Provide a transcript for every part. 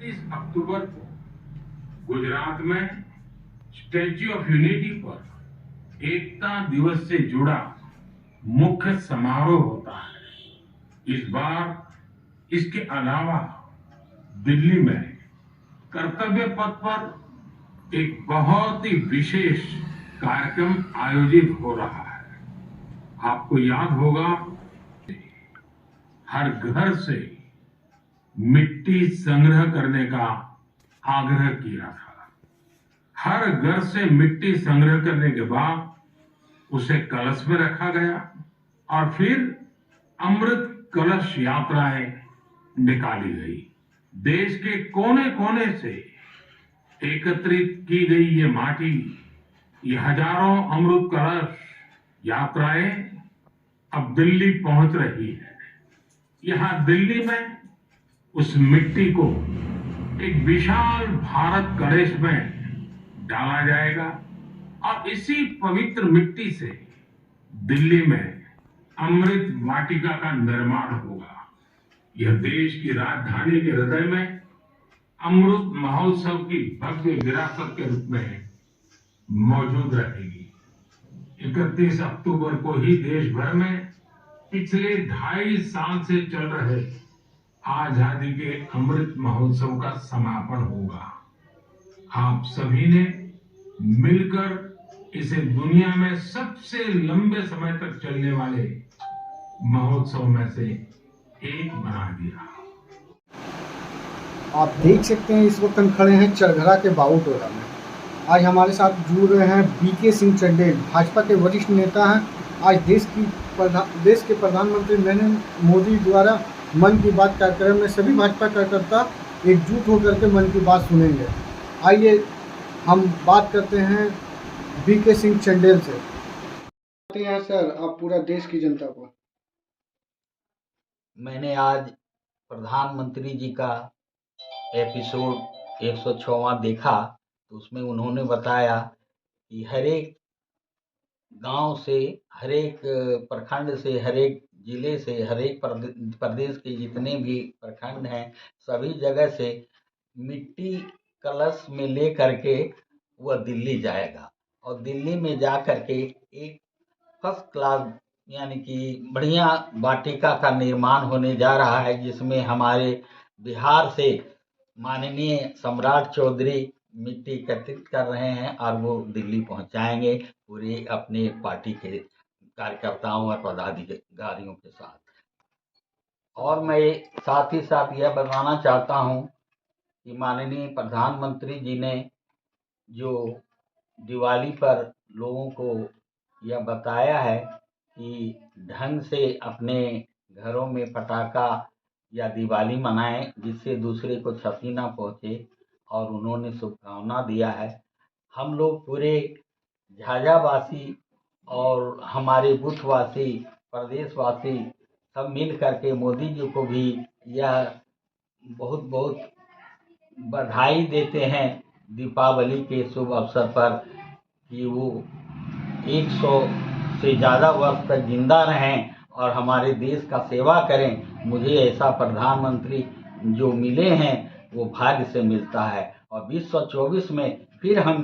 अक्टूबर को गुजरात में statue of unity पर एकता दिवस से जुड़ा मुख्य समारोह होता है। इस बार इसके अलावा दिल्ली में कर्तव्य पथ पर एक बहुत ही विशेष कार्यक्रम आयोजित हो रहा है। आपको याद होगा, हर घर से मिट्टी संग्रह करने का आग्रह किया था। हर घर से मिट्टी संग्रह करने के बाद उसे कलश में रखा गया और फिर अमृत कलश यात्राएं निकाली गई। देश के कोने कोने से एकत्रित की गई ये माटी, ये हजारों अमृत कलश यात्राएं अब दिल्ली पहुंच रही है। यहां दिल्ली में उस मिट्टी को एक विशाल भारत कलश में डाला जाएगा और इसी पवित्र मिट्टी से दिल्ली में अमृत वाटिका का निर्माण होगा। यह देश की राजधानी के हृदय में अमृत महोत्सव की भव्य विरासत के रूप में मौजूद रहेगी। 31 अक्टूबर को ही देश भर में पिछले 2.5 साल से चल रहे आजादी के अमृत महोत्सव का समापन होगा। आप सभी ने मिलकर इसे दुनिया में सबसे लंबे समय तक चलने वाले महोत्सव में से एक बना दिया। आप देख सकते हैं इस वक्त हम खड़े हैं चरघरा के बाबूटोला में। आज हमारे साथ जुड़ रहे हैं बीके सिंह चंडेल, भाजपा के वरिष्ठ नेता हैं। आज देश के प्रधानमंत्री नरेंद्र मोदी द्वारा मन की बात कार्यक्रम में सभी भाजपा कार्यकर्ता एकजुट होकर के मन की बात सुनेंगे। आइए हम बात करते हैं बीके सिंह चंडेल से। हैं सर, आप पूरा देश की जनता को। मैंने आज प्रधानमंत्री जी का एपिसोड 106वां देखा, तो उसमें उन्होंने बताया कि हर एक गांव से, हर एक प्रखंड से, हर एक जिले से, हर एक प्रदेश के जितने भी प्रखंड हैं, सभी जगह से मिट्टी कलश में ले करके वह दिल्ली जाएगा और दिल्ली में जा करके एक फर्स्ट क्लास यानी कि बढ़िया वाटिका का निर्माण होने जा रहा है, जिसमें हमारे बिहार से माननीय सम्राट चौधरी मिट्टी एकत्रित कर रहे हैं और वो दिल्ली पहुंचाएंगे पूरे अपने पार्टी के कार्यकर्ताओं और पदाधिकारियों के साथ। और मैं साथ ही साथ यह बताना चाहता हूं कि माननीय प्रधानमंत्री जी ने जो दिवाली पर लोगों को यह बताया है कि ढंग से अपने घरों में पटाखा या दिवाली मनाएं, जिससे दूसरे को क्षति ना पहुंचे, और उन्होंने शुभकामना दिया है। हम लोग पूरे झाझावासी और हमारे बूथवासी, प्रदेशवासी सब मिल करके मोदी जी को भी यह बहुत बहुत बधाई देते हैं दीपावली के शुभ अवसर पर कि वो 100 से ज़्यादा वर्ष तक जिंदा रहें और हमारे देश का सेवा करें। मुझे ऐसा प्रधानमंत्री जो मिले हैं वो भाग्य से मिलता है। और 2024 में फिर हम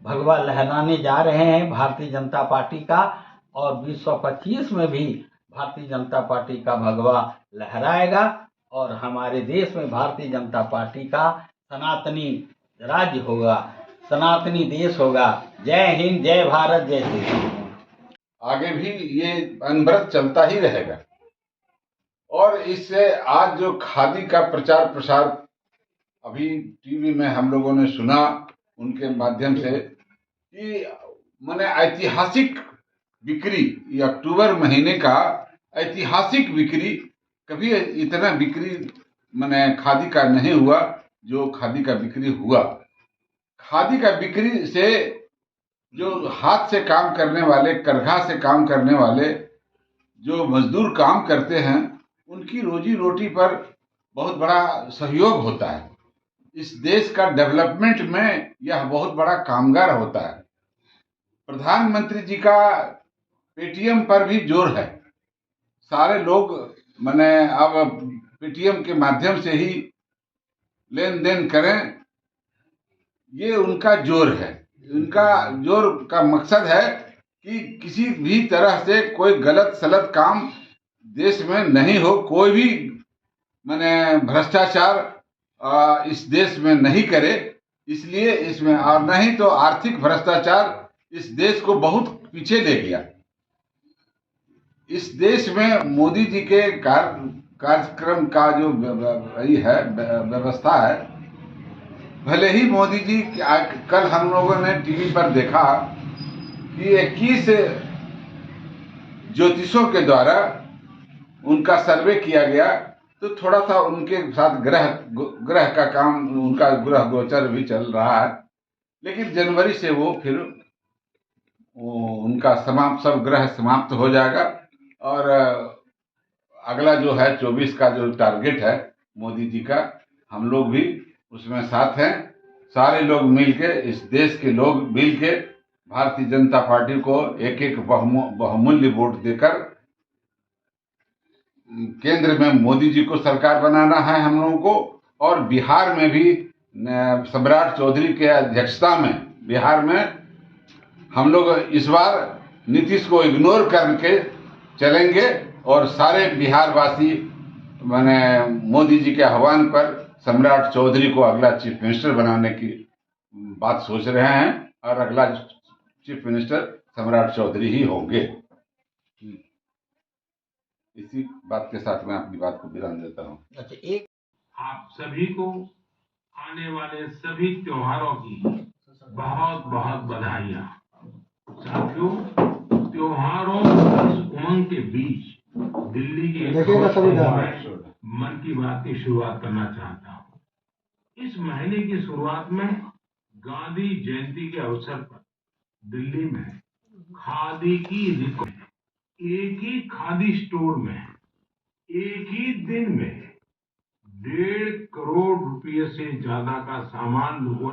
भगवा लहराने जा रहे हैं भारतीय जनता पार्टी का, और 2025 में भी भारतीय जनता पार्टी का भगवा लहराएगा और हमारे देश में भारतीय जनता पार्टी का सनातनी राज्य होगा, सनातनी देश होगा। जय हिंद, जय भारत, जय श्री राम। आगे भी ये अनवरत चलता ही रहेगा। और इससे आज जो खादी का प्रचार प्रसार अभी टीवी में हम लोगों ने सुना, उनके माध्यम से कि माने ऐतिहासिक बिक्री, ये अक्टूबर महीने का ऐतिहासिक बिक्री, कभी इतना बिक्री माने खादी का नहीं हुआ जो खादी का बिक्री हुआ। खादी का बिक्री से जो हाथ से काम करने वाले, करघा से काम करने वाले जो मजदूर काम करते हैं, उनकी रोजी रोटी पर बहुत बड़ा सहयोग होता है। इस देश का डेवलपमेंट में यह बहुत बड़ा कामगार होता है। प्रधानमंत्री जी का पेटीएम पर भी जोर है। सारे लोग माने अब पेटीएम के माध्यम से ही लेन देन करें, ये उनका जोर है। उनका जोर का मकसद है कि किसी भी तरह से कोई गलत सलत काम देश में नहीं हो, कोई भी माने भ्रष्टाचार इस देश में नहीं करे। इसलिए इसमें, और नहीं तो आर्थिक भ्रष्टाचार इस देश को बहुत पीछे ले गया। इस देश में मोदी जी के कार्यक्रम का जो व्यवस्था है, भले ही मोदी जी, कल हम लोगों ने टीवी पर देखा कि 21 ज्योतिषों के द्वारा उनका सर्वे किया गया, तो थोड़ा सा उनके साथ ग्रह का काम, उनका ग्रह गोचर भी चल रहा है। लेकिन जनवरी से वो फिर उनका सब ग्रह समाप्त हो जाएगा। और अगला जो है 24 का जो टारगेट है मोदी जी का, हम लोग भी उसमें साथ हैं। सारे लोग मिलके, इस देश के लोग मिलके भारतीय जनता पार्टी को एक एक बहुमूल्य वोट देकर केंद्र में मोदी जी को सरकार बनाना है हम लोगों को। और बिहार में भी सम्राट चौधरी के अध्यक्षता में बिहार में हम लोग इस बार नीतीश को इग्नोर करके चलेंगे और सारे बिहार वासी माने मोदी जी के आह्वान पर सम्राट चौधरी को अगला चीफ मिनिस्टर बनाने की बात सोच रहे हैं, और अगला चीफ मिनिस्टर सम्राट चौधरी ही होंगे। इसी बात के साथ मैं अपनी बात को विराम देता हूँ। अच्छा, एक आप सभी को आने वाले सभी त्योहारों की बहुत बहुत बधाइयाँ। साथियों, त्योहारों और इस उमंग के बीच दिल्ली के मन की बात की शुरुआत करना चाहता हूँ। इस महीने की शुरुआत में गांधी जयंती के अवसर पर दिल्ली में खादी की एक ही खादी स्टोर में एक ही दिन में 1.5 करोड़ रुपये से ज्यादा का सामान लोगों